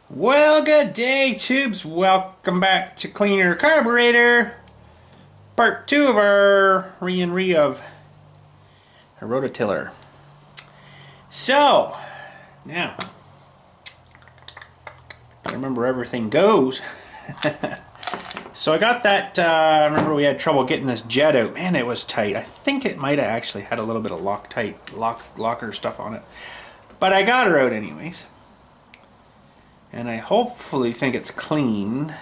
Well, good day, tubes. Welcome back to Clean Your Carburetor. Part 2 of our re of a rototiller. So, now, I remember everything goes. So I got that, remember we had trouble getting this jet out. Man, it was tight. I think it might have actually had a little bit of locker stuff on it. But I got her out anyways. And I hopefully think it's clean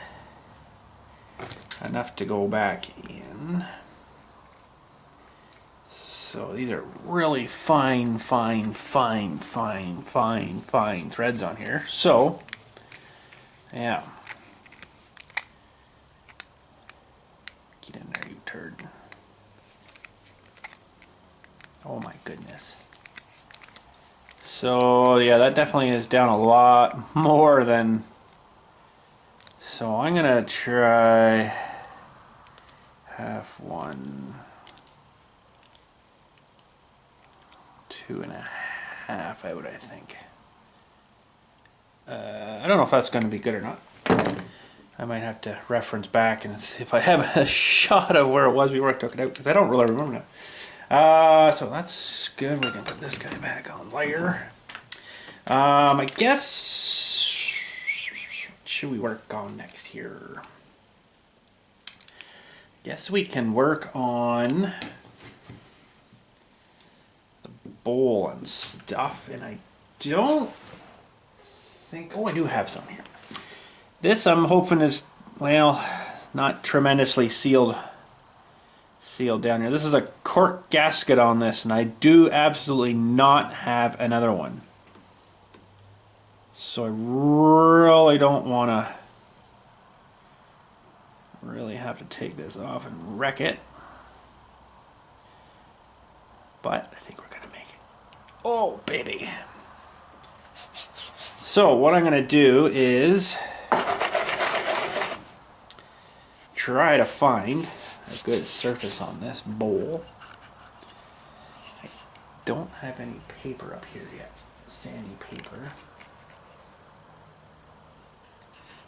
enough to go back in. So these are really fine threads on here. So, yeah. Get in there, you turd. Oh my goodness. So yeah, that definitely is down a lot more than. So I'm gonna try half one, 2.5 out, I think. I don't know if that's going to be good or not. I might have to reference back and see if I have a shot of where it was before I took it out, because I don't really remember now. So that's good. We're going to put this guy back on layer. I guess, what should we work on next here? Guess we can work on the bowl and stuff, and I don't think, oh, I do have some here. This I'm hoping is, well, not tremendously sealed down here. This is a cork gasket on this, and I do absolutely not have another one. So I really don't want to really have to take this off and wreck it. But I think we're going to make it. Oh, baby. So what I'm going to do is try to find a good surface on this bowl. I don't have any paper up here yet, sandy paper,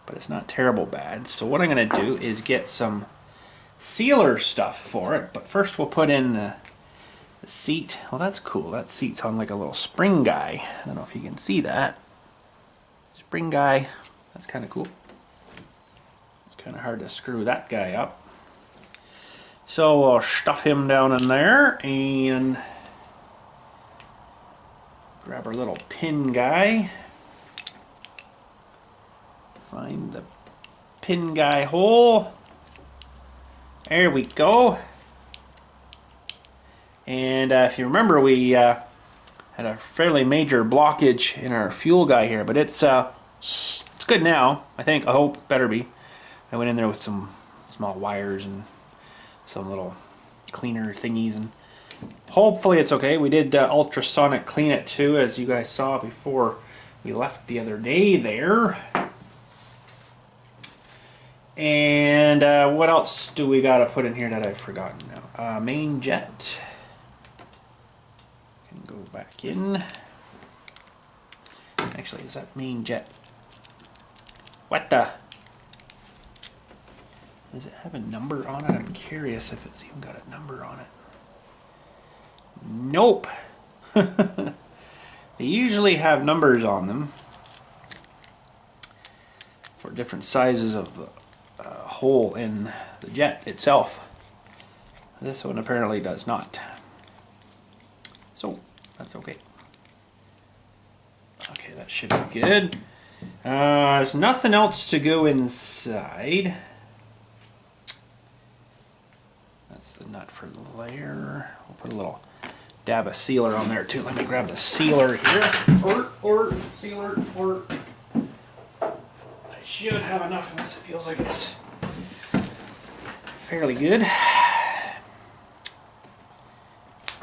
but it's not terrible bad. So what I'm going to do is get some sealer stuff for it, but first we'll put in the seat. Well, that's cool. That seat's on like a little spring guy. I don't know if you can see that. Spring guy. That's kind of cool. Kind of hard to screw that guy up. So we'll stuff him down in there and grab our little pin guy. Find the pin guy hole. There we go. And if you remember, we had a fairly major blockage in our fuel guy here, but it's good now. I think. I hope. Better be. I went in there with some small wires and some little cleaner thingies, and hopefully it's okay. We did ultrasonic clean it too, as you guys saw before we left the other day there. And what else do we got to put in here that I've forgotten now? Main jet. Can go back in. Actually, is that main jet? What the? Does it have a number on it? I'm curious if it's even got a number on it. Nope. They usually have numbers on them for different sizes of the hole in the jet itself. This one apparently does not. So that's okay. Okay, that should be good. There's nothing else to go inside. The nut for the layer. We'll put a little dab of sealer on there too. Let me grab the sealer here. Sealer. I should have enough of this. It feels like it's fairly good.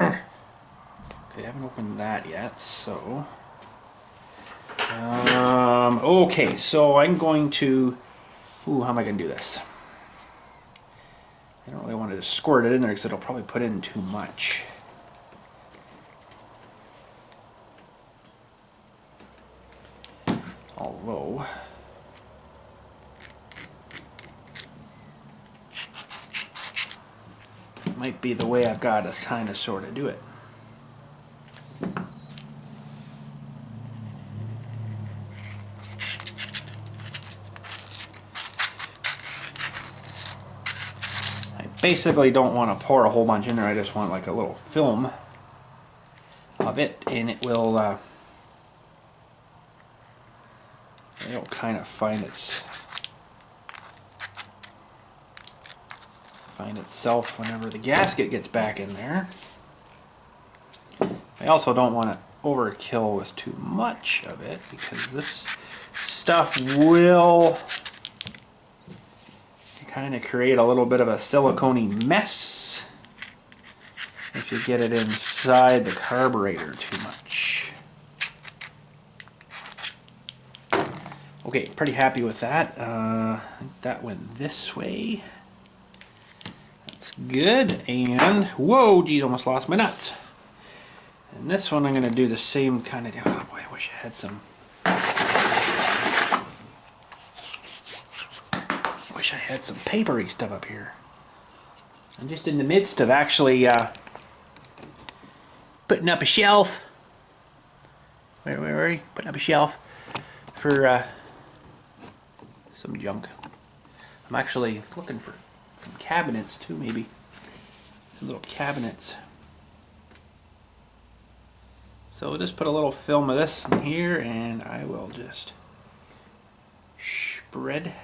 Okay, I haven't opened that yet, so. Okay, so I'm going to. Ooh, how am I going to do this? I don't really want to just squirt it in there because it'll probably put in too much. Although it might be the way I've got to kind of sort of do it. Basically don't want to pour a whole bunch in there, I just want like a little film of it, and it will it'll kind of find itself whenever the gasket gets back in there. I also don't want to overkill with too much of it, because this stuff will kind of create a little bit of a silicone-y mess if you get it inside the carburetor too much. Okay, pretty happy with that. I think that went this way. That's good. And whoa, geez, almost lost my nuts. And this one I'm going to do the same kind of. Oh boy, I wish I had some. I had some papery stuff up here. I'm just in the midst of actually putting up a shelf. Where are you? Putting up a shelf for some junk. I'm actually looking for some cabinets too, maybe. Some little cabinets. So we'll just put a little film of this in here, and I will just spread.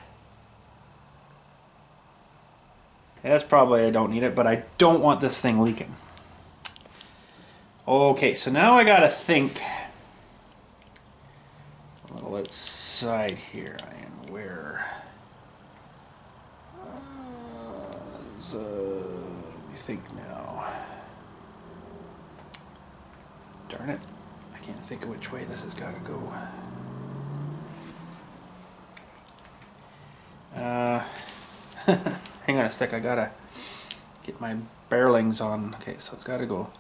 That's probably, I don't need it, but I don't want this thing leaking. Okay, so now I gotta think a little outside here. I am where? Let me think now. Darn it, I can't think of which way this has got to go. Hang on a sec, I gotta get my bearings on. Okay, so it's gotta go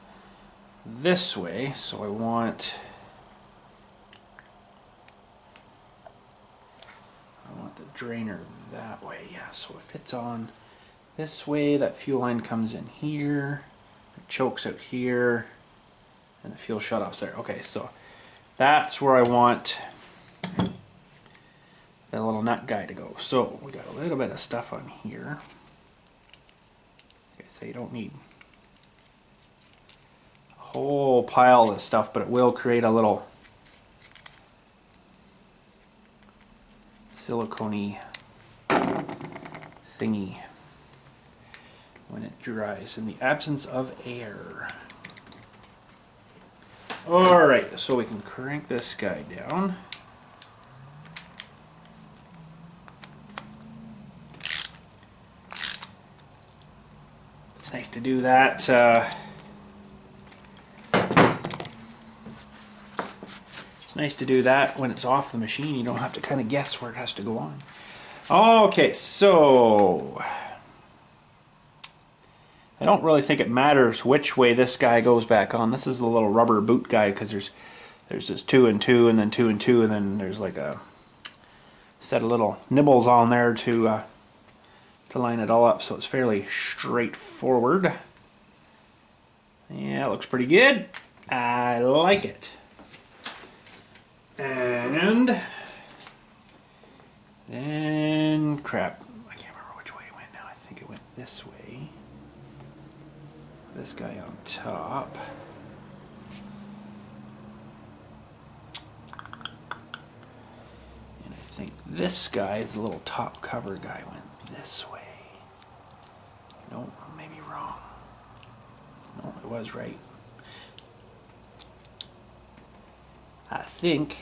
this way, so I want the drainer that way. Yeah, so if it's on this way, that fuel line comes in here, it chokes out here, and the fuel shutoff's there. Okay, so that's where I want that little nut guy to go. So we got a little bit of stuff on here. Okay, so you don't need a whole pile of stuff, but it will create a little silicone-y thingy when it dries in the absence of air. Alright, so we can crank this guy down. It's nice to do that. It's nice to do that when it's off the machine. You don't have to kind of guess where it has to go on. Okay, so I don't really think it matters which way this guy goes back on. This is the little rubber boot guy, because there's just 2 and 2, and then 2 and 2, and then there's like a set of little nibbles on there to line it all up, so it's fairly straightforward. Yeah, it looks pretty good. I like it. And then, crap, I can't remember which way it went now. I think it went this way. This guy on top. And I think this guy is the little top cover guy went this way. No, maybe wrong. No, it was right. I think.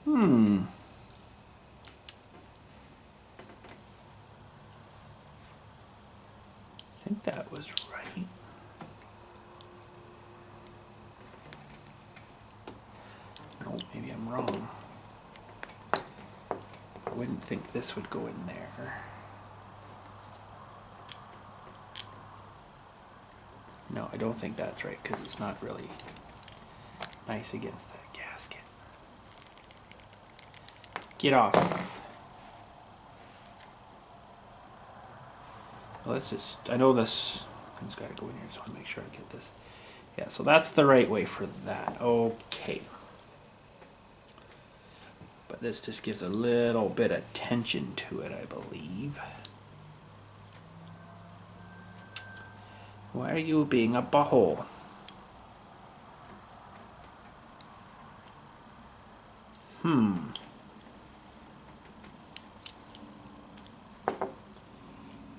I think that was right. No, maybe I'm wrong. I wouldn't think this would go in there. No, I don't think that's right, because it's not really nice against that Get off. Well, let's just, I know this thing's got to go in here, so I want to make sure I get this. Yeah, so that's the right way for that. Okay. But this just gives a little bit of tension to it, I believe. Why are you being a butthole?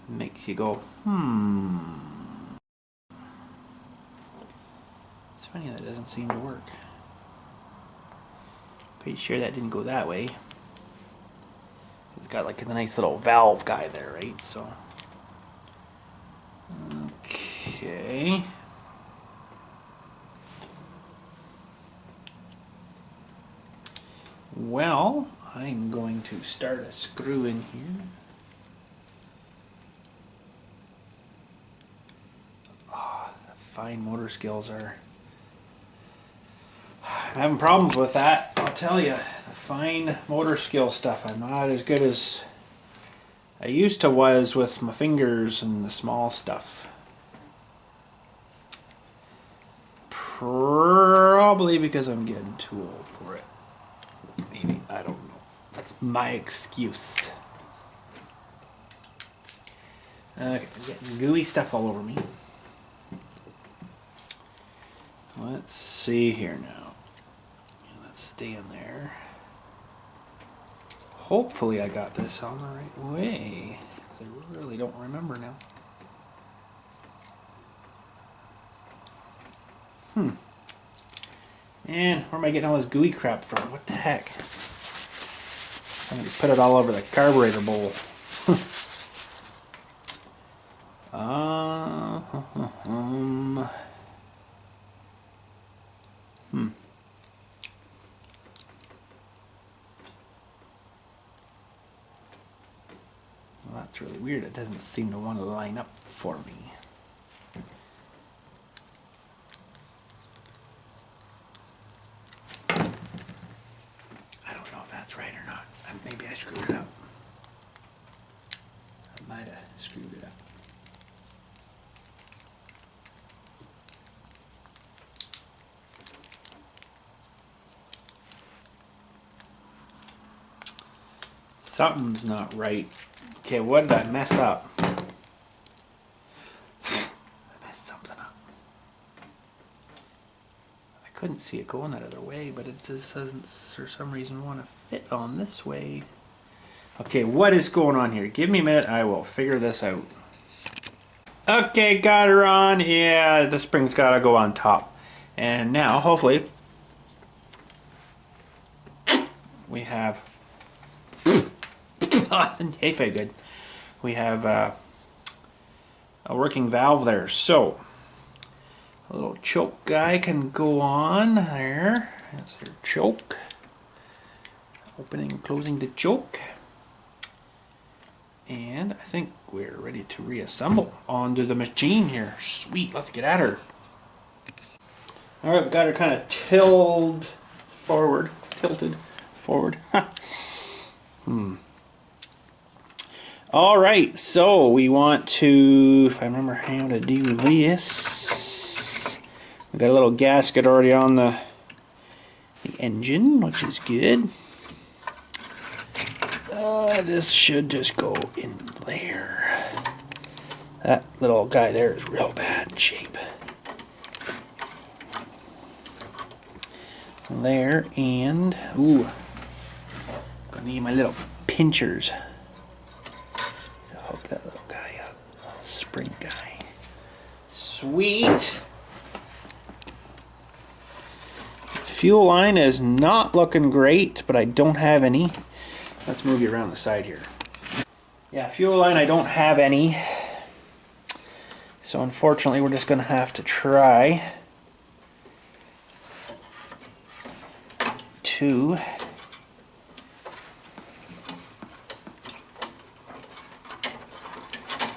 Makes you go, It's funny that doesn't seem to work. Pretty sure that didn't go that way. It's got like a nice little valve guy there, right? So, okay. Well, I'm going to start a screw in here. Fine motor skills are... I'm having problems with that, I'll tell you. The fine motor skill stuff, I'm not as good as I used to was with my fingers and the small stuff. Probably because I'm getting too old for it. Maybe, I don't know. That's my excuse. Okay, I'm getting gooey stuff all over me. Let's see here now. Let's stay in there. Hopefully I got this on the right way. I really don't remember now. Man, where am I getting all this gooey crap from? What the heck? I'm going to put it all over the carburetor bowl. Well, that's really weird. It doesn't seem to want to line up for me. I don't know if that's right or not. Maybe I screwed it up. I might have screwed it up. Something's not right. Okay, what did I mess up? I messed something up. I couldn't see it going that other way, but it just doesn't, for some reason, want to fit on this way. Okay, what is going on here? Give me a minute, I will figure this out. Okay, got her on. Yeah, the spring's got to go on top. And now, hopefully, we have... Hey, very good. We have a working valve there. So, a little choke guy can go on there. That's your choke. Opening and closing the choke. And I think we're ready to reassemble onto the machine here. Sweet, let's get at her. Alright, we got her kind of tilted forward. Alright, so we want to, if I remember how to do this, we got a little gasket already on the engine, which is good. This should just go in there. That little guy there is real bad shape. There, and, ooh, gonna need my little pinchers. Hook that little guy up. Spring guy. Sweet. Fuel line is not looking great, but I don't have any. Let's move you around the side here. Yeah, fuel line, I don't have any. So unfortunately, we're just going to have to try to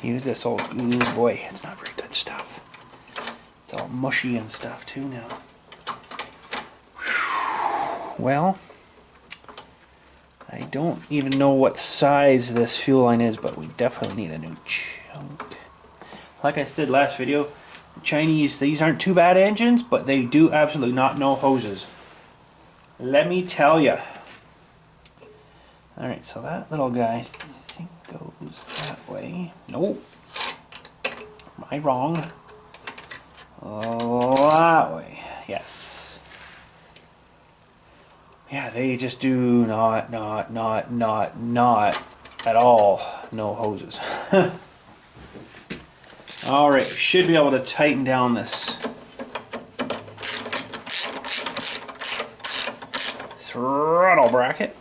use this old, ooh boy, it's not very good stuff. It's all mushy and stuff too now. Well, I don't even know what size this fuel line is, but we definitely need a new chunk. Like I said last video, Chinese, these aren't too bad engines, but they do absolutely not know hoses. Let me tell you. Alright, so that little guy, I think, goes that way. Nope. Am I wrong? That way. Yes. Yeah, they just do not at all know hoses. Alright, we should be able to tighten down this throttle bracket.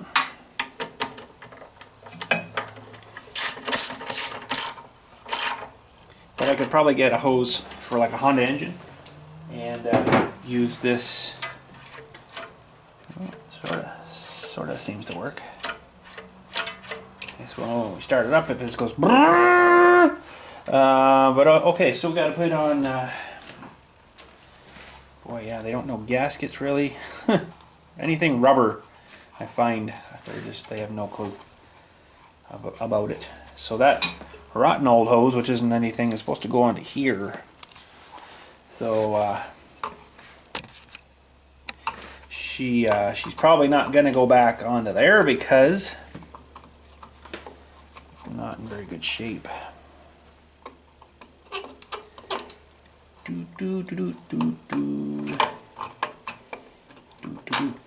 But I could probably get a hose for like a Honda engine and use this. Sort of seems to work. Okay, so when we start it up, if it goes brrrr, okay, so we got to put on. Boy, yeah, they don't know gaskets really. Anything rubber, I find they have no clue about it. So that rotten old hose, which isn't anything, is supposed to go onto here. So she's probably not going to go back onto there because it's not in very good shape.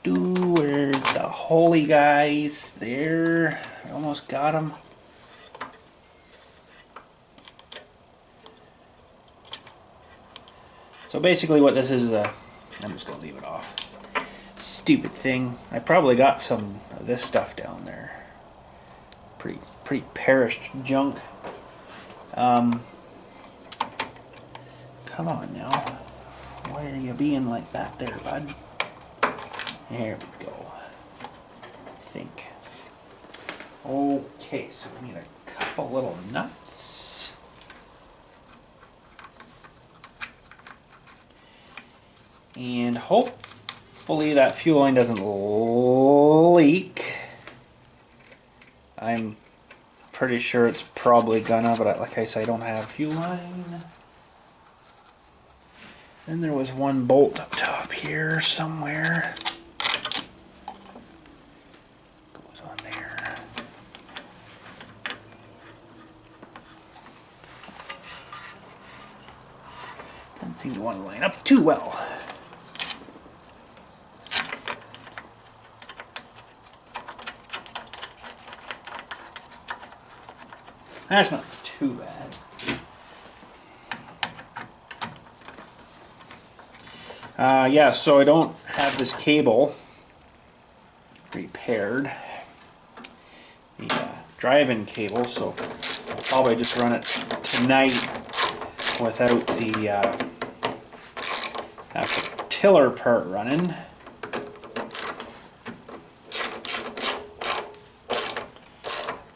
Where's the holy guys? There, I almost got them. So basically what this is, I'm just going to leave it off. Stupid thing. I probably got some of this stuff down there. Pretty perished junk. Come on now. Why are you being like that there, bud? There we go. I think. Okay, so we need a couple little nuts. And hopefully that fuel line doesn't leak. I'm pretty sure it's probably gonna, but like I said, I don't have fuel line. Then there was one bolt up top here somewhere. Goes on there. Doesn't seem to want to line up too well. That's not too bad. Yeah, so I don't have this cable repaired, the drive-in cable, so I'll probably just run it tonight without the actual tiller part running.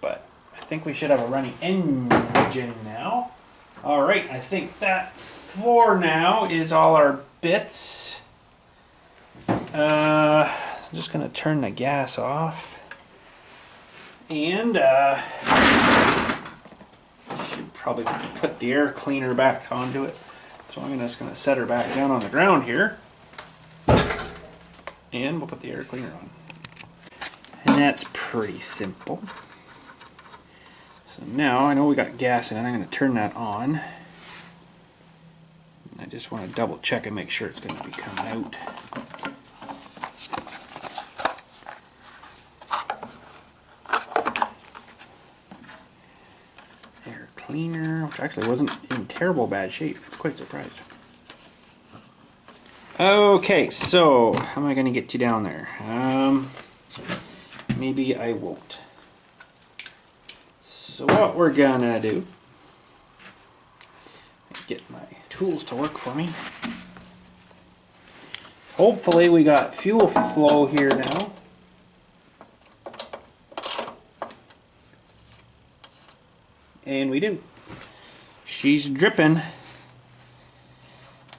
But I think we should have a running engine now. Alright, I think that for now is all our bits. I'm just going to turn the gas off. And should probably put the air cleaner back onto it. So I'm just going to set her back down on the ground here. And we'll put the air cleaner on. And that's pretty simple. So now I know we got gas in it. I'm going to turn that on. I just want to double check and make sure it's going to be coming out. Air cleaner, which actually wasn't in terrible bad shape. Quite surprised. Okay, so how am I going to get you down there? Maybe I won't. So what we're gonna do, get my tools to work for me. Hopefully we got fuel flow here now. And we do. She's dripping.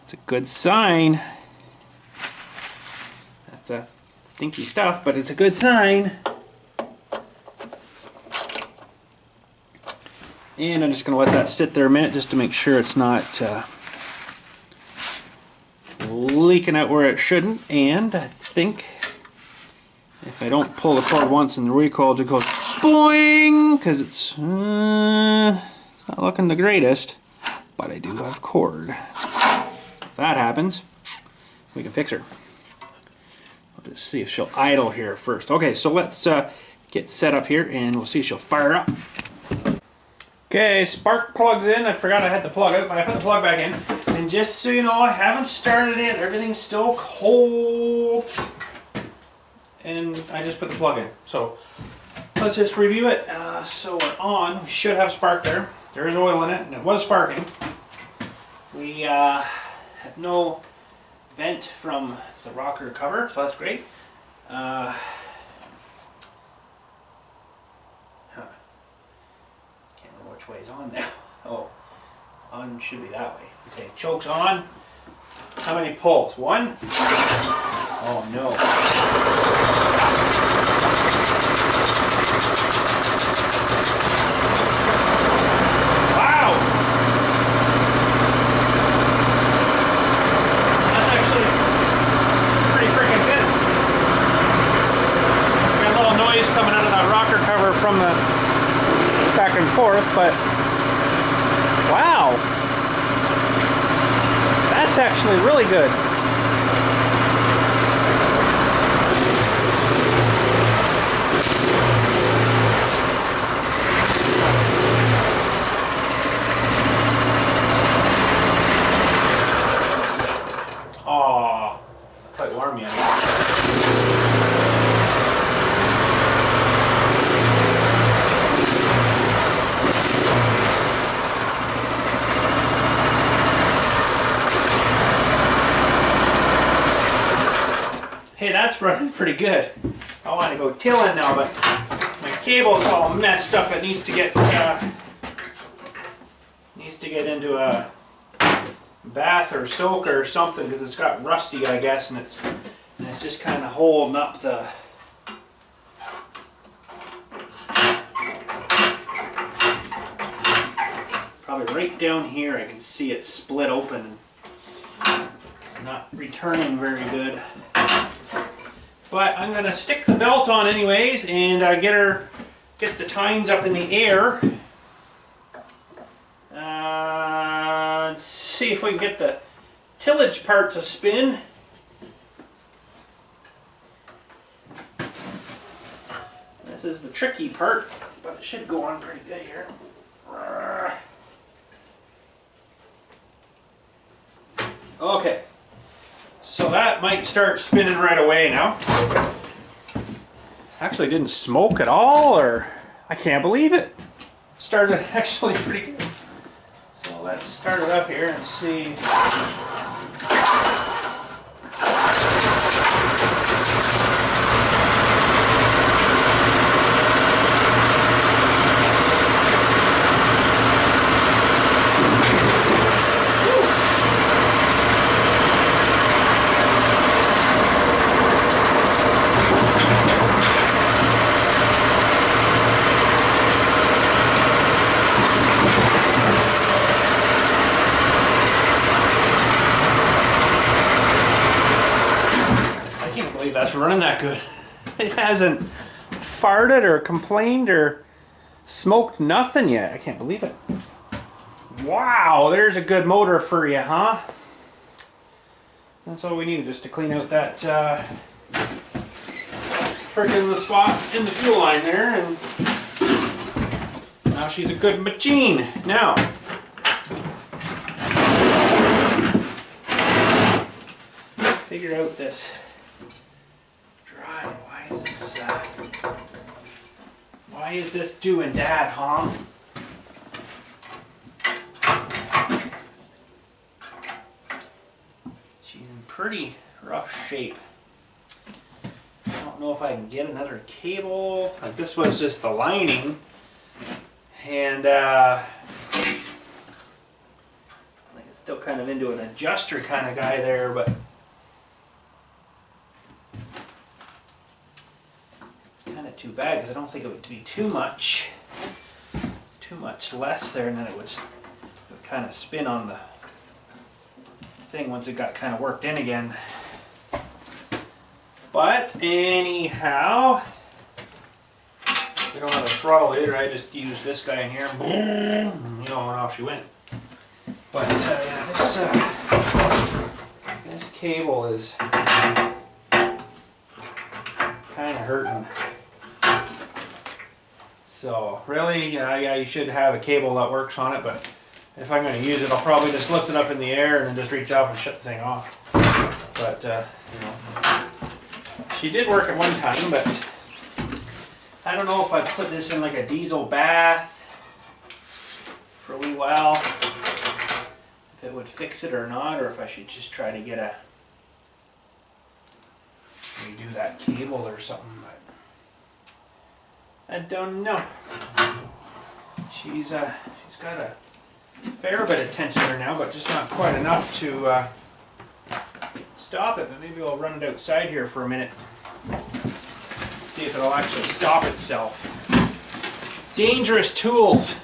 It's a good sign. That's a stinky stuff, but it's a good sign. And I'm just going to let that sit there a minute just to make sure it's not leaking out where it shouldn't. And I think if I don't pull the cord once and the recoil just goes boing, because it's not looking the greatest, but I do have cord. If that happens, we can fix her. I'll just see if she'll idle here first. Okay, so let's get set up here and we'll see if she'll fire up. Okay, spark plug's in. I forgot I had the plug out, but I put the plug back in. And just so you know, I haven't started it. Everything's still cold. And I just put the plug in. So let's just review it. So we're on. We should have spark there. There is oil in it, and it was sparking. We have no vent from the rocker cover, so that's great. Can't remember which way is on now. Oh, on should be that way. Okay, choke's on. How many pulls? One? Oh no. Wow! That's actually pretty freaking good. Got a little noise coming out of that rocker cover from the back and forth, but wow! That's actually really good. Oh, quite warm yet. Hey, that's running pretty good. I want to go tilling now, but my cable's all messed up. It needs to get into a bath or soaker or something because it's got rusty, I guess, and it's just kind of holding up the. Probably right down here, I can see it split open. It's not returning very good. But I'm going to stick the belt on anyways and get the tines up in the air. Let's see if we can get the tillage part to spin. This is the tricky part, but it should go on pretty good here. Okay. So that might start spinning right away now. Actually didn't smoke at all, or I can't believe it. Started actually pretty good. So let's start it up here and see. That's running that good. It hasn't farted or complained or smoked nothing yet. I can't believe it. Wow, there's a good motor for you, huh? That's all we needed, just to clean out that freaking spot in the fuel line there, and now she's a good machine. Now, figure out this. Why is this doing that, huh? She's in pretty rough shape. I don't know if I can get another cable. Like, this was just the lining, and like, it's still kind of into an adjuster kind of guy there, but too bad because I don't think it would be too much too much less there, and then it would kind of spin on the thing once it got kind of worked in again. But anyhow, we don't have a throttle either. I just used this guy in here, and you know, and off she went. But yeah, this cable is kind of hurting. So really, yeah, you should have a cable that works on it. But if I'm going to use it, I'll probably just lift it up in the air and then just reach off and shut the thing off. But you know, she did work at one time, but I don't know if I put this in like a diesel bath for a wee while, if it would fix it or not, or if I should just try to get a redo that cable or something. But I don't know. She's got a fair bit of tension there now, but just not quite enough to stop it. But maybe I'll run it outside here for a minute. See if it'll actually stop itself. Dangerous tools.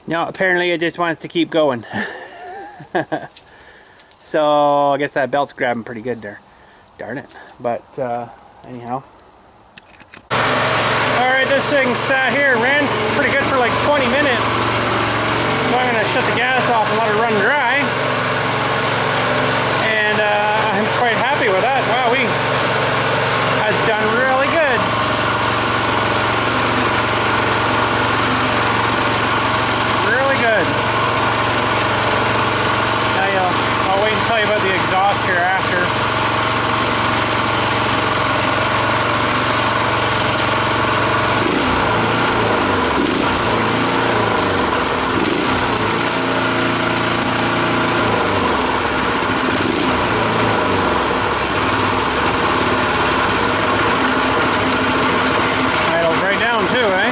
No, apparently it just wants to keep going. So I guess that belt's grabbing pretty good there. Darn it. But anyhow. Alright, this thing sat here, ran pretty good for like 20 minutes. So I'm going to shut the gas off and let it run dry. And I'm quite happy with that. Wow, that's done really good. Good. Now I'll wait and tell you about the exhaust here after. Idles right down too, eh?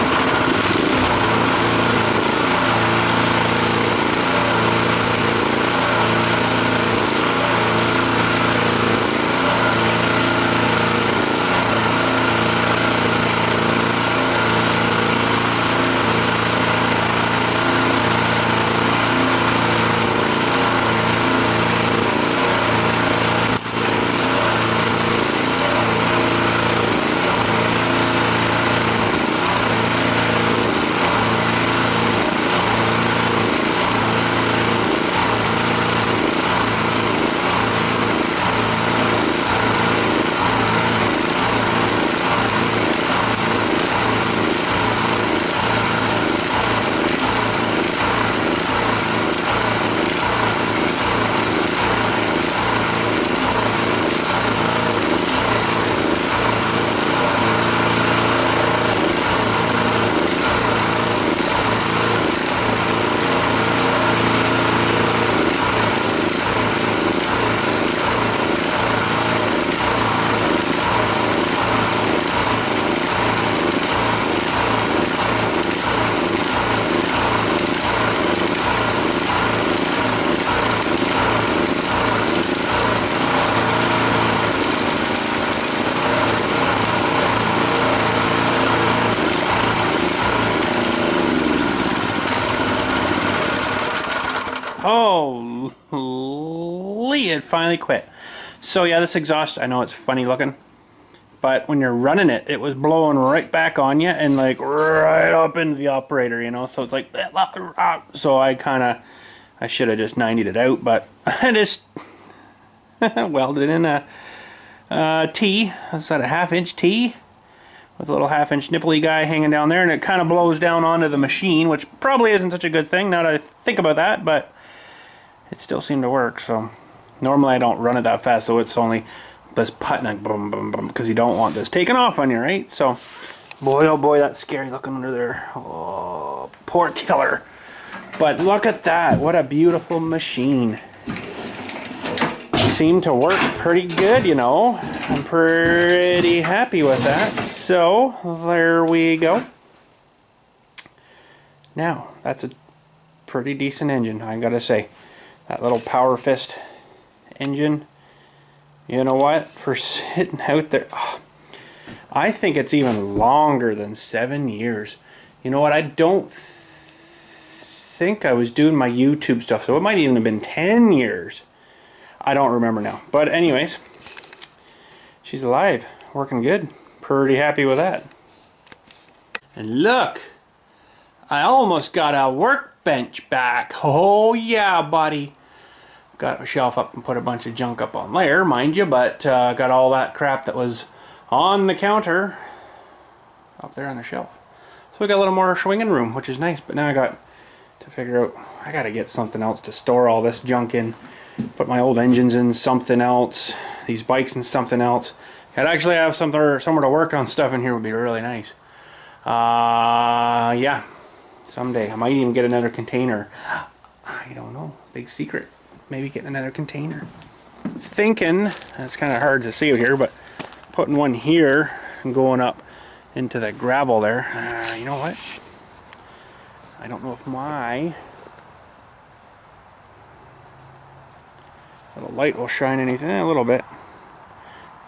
Holy, it finally quit. So yeah, this exhaust, I know it's funny looking, but when you're running it, it was blowing right back on you and like right up into the operator, you know, so it's like, so I should have just 90'd it out, but I just welded in a T, is that a 1/2 inch T with a little 1/2-inch nipply guy hanging down there, and it kind of blows down onto the machine, which probably isn't such a good thing now that I think about that, but it still seemed to work. So normally I don't run it that fast, so it's only this putting like boom, boom, boom, because you don't want this taken off on you, right? So boy, oh boy, that's scary looking under there. Oh, poor tiller. But look at that, what a beautiful machine. Seemed to work pretty good, you know. I'm pretty happy with that. So there we go. Now that's a pretty decent engine, I gotta say. That little Power Fist engine, you know what, for sitting out there, oh, I think it's even longer than 7 years. You know what, I don't think I was doing my YouTube stuff, so it might even have been 10 years. I don't remember now. But anyways, she's alive, working good. Pretty happy with that. And look, I almost got a workbench back. Oh yeah, buddy. Got a shelf up and put a bunch of junk up on there, mind you, but got all that crap that was on the counter up there on the shelf. So we got a little more swinging room, which is nice, but now I got to figure out, I gotta get something else to store all this junk in. Put my old engines in something else, these bikes in something else. I'd actually have somewhere to work on stuff in here would be really nice. Yeah, someday. I might even get another container. I don't know, big secret. Maybe getting another container. Thinking, it's kind of hard to see here, but putting one here and going up into the gravel there. You know what? I don't know if my little light will shine anything. A little bit.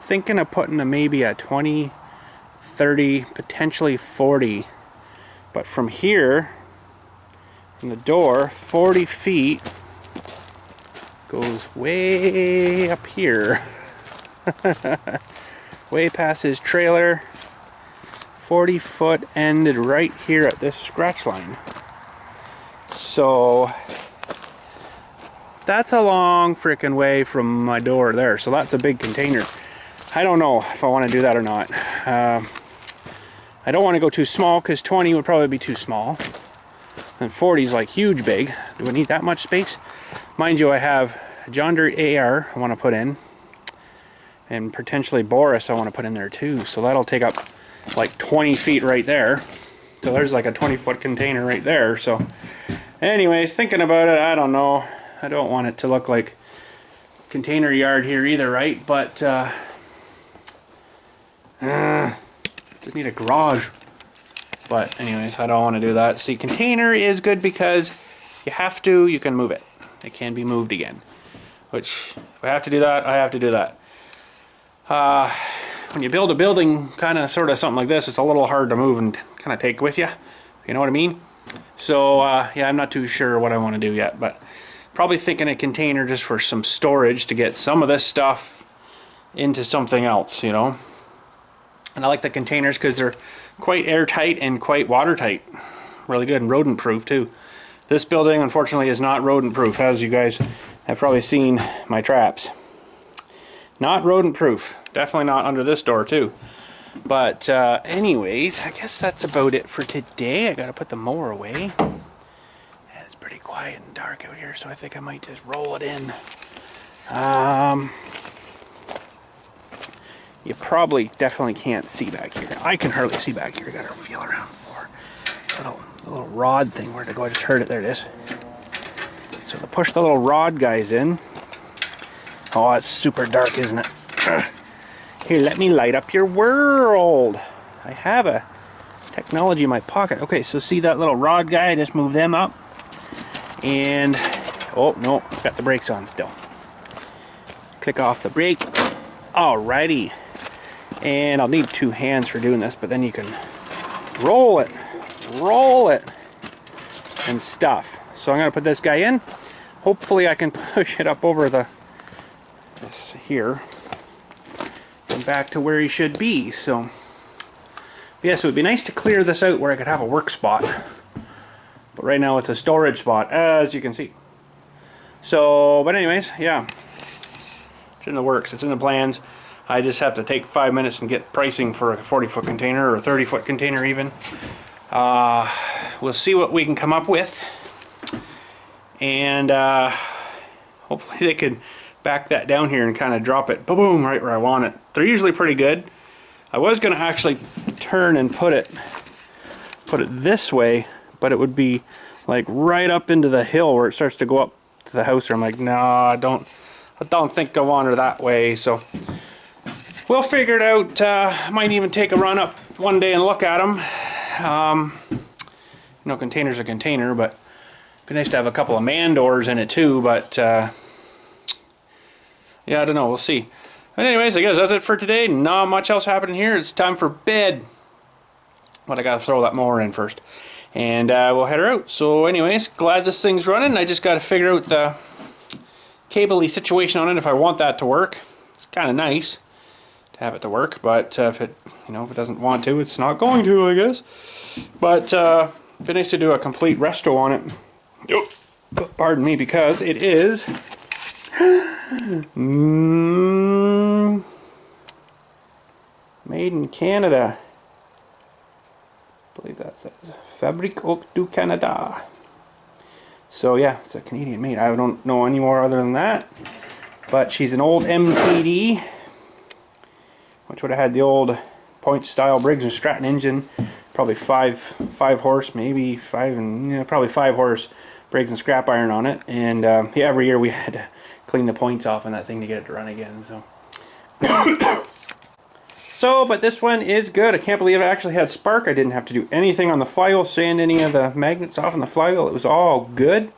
Thinking of putting maybe a 20, 30, potentially 40. But from here, from the door, 40 feet goes way up here. Way past his trailer. 40-foot ended right here at this scratch line. So that's a long freaking way from my door there. So that's a big container. I don't know if I want to do that or not. I don't want to go too small because 20 would probably be too small. And 40 is like huge big. Do I need that much space? Mind you, I have a John Deere AR I want to put in. And potentially Boris I want to put in there too. So that'll take up like 20 feet right there. So there's like a 20-foot container right there. So anyways, thinking about it, I don't know. I don't want it to look like container yard here either, right? But just need a garage. But anyways, I don't want to do that. See, container is good because you have to, you can move it. It can be moved again. Which, if I have to do that, I have to do that. When you build a building, kind of, sort of something like this, it's a little hard to move and kind of take with you. You know what I mean? So, yeah, I'm not too sure what I want to do yet, but probably thinking a container just for some storage to get some of this stuff into something else, you know? And I like the containers because they're quite airtight and quite watertight. Really good and rodent proof too. This building, unfortunately, is not rodent proof, as you guys have probably seen my traps. Not rodent proof. Definitely not under this door too. But anyways, I guess that's about it for today. I gotta put the mower away. And it's pretty quiet and dark out here, so I think I might just roll it in. You probably definitely can't see back here. I can hardly see back here. I gotta feel around more. The little rod thing, where'd it go? I just heard it. There it is. So to push the little rod guys in. Oh, it's super dark, isn't it? Here, let me light up your world. I have a technology in my pocket. Okay, so see that little rod guy? I just moved them up. And, oh, no, got the brakes on still. Click off the brake. Alrighty. And I'll need 2 hands for doing this, but then you can roll it, and stuff. So I'm going to put this guy in. Hopefully I can push it up over this here and back to where he should be. So yes, it would be nice to clear this out where I could have a work spot, but right now it's a storage spot, as you can see. So, but anyways, yeah, it's in the works, it's in the plans. I just have to take 5 minutes and get pricing for a 40-foot container or a 30-foot container even. We'll see what we can come up with. And hopefully they could back that down here and kind of drop it boom right where I want it. They're usually pretty good. I was going to actually turn and put it this way, but it would be like right up into the hill where it starts to go up to the house. I'm like, no, I don't think I want her that way. So we'll figure it out. Might even take a run up one day and look at them. You know, container's a container, but it'd be nice to have a couple of man doors in it too. But yeah, I don't know. We'll see. But anyways, I guess that's it for today. Not much else happening here. It's time for bed. But I gotta throw that mower in first. And we'll head her out. So anyways, glad this thing's running. I just gotta figure out the cable-y situation on it if I want that to work. It's kind of nice to have it to work, but if it, you know, if it doesn't want to, it's not going to, I guess. But it'd be nice to do a complete resto on it. Oh, pardon me, because it is made in Canada. I believe that says Fabrique du Canada. So yeah, it's a Canadian made. I don't know any more other than that. But she's an old MTD, which would have had the old point style Briggs and Stratton engine, probably five horse, maybe five, and you know, probably 5 horse Briggs and scrap iron on it. And yeah, every year we had to clean the points off on that thing to get it to run again. So but this one is good. I can't believe it actually had spark. I didn't have to do anything on the flywheel, sand any of the magnets off on the flywheel. It was all good.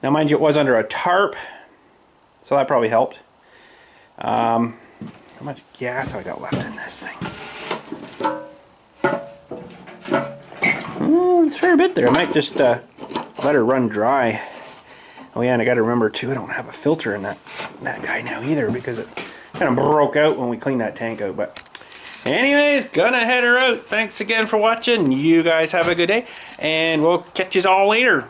Now mind you, it was under a tarp, so that probably helped. How much gas have I got left in this thing? It's a fair bit there. I might just let her run dry. Oh yeah, and I got to remember too, I don't have a filter in that guy now either, because it kind of broke out when we cleaned that tank out. But anyways, gonna head her out. Thanks again for watching. You guys have a good day, and we'll catch you all later.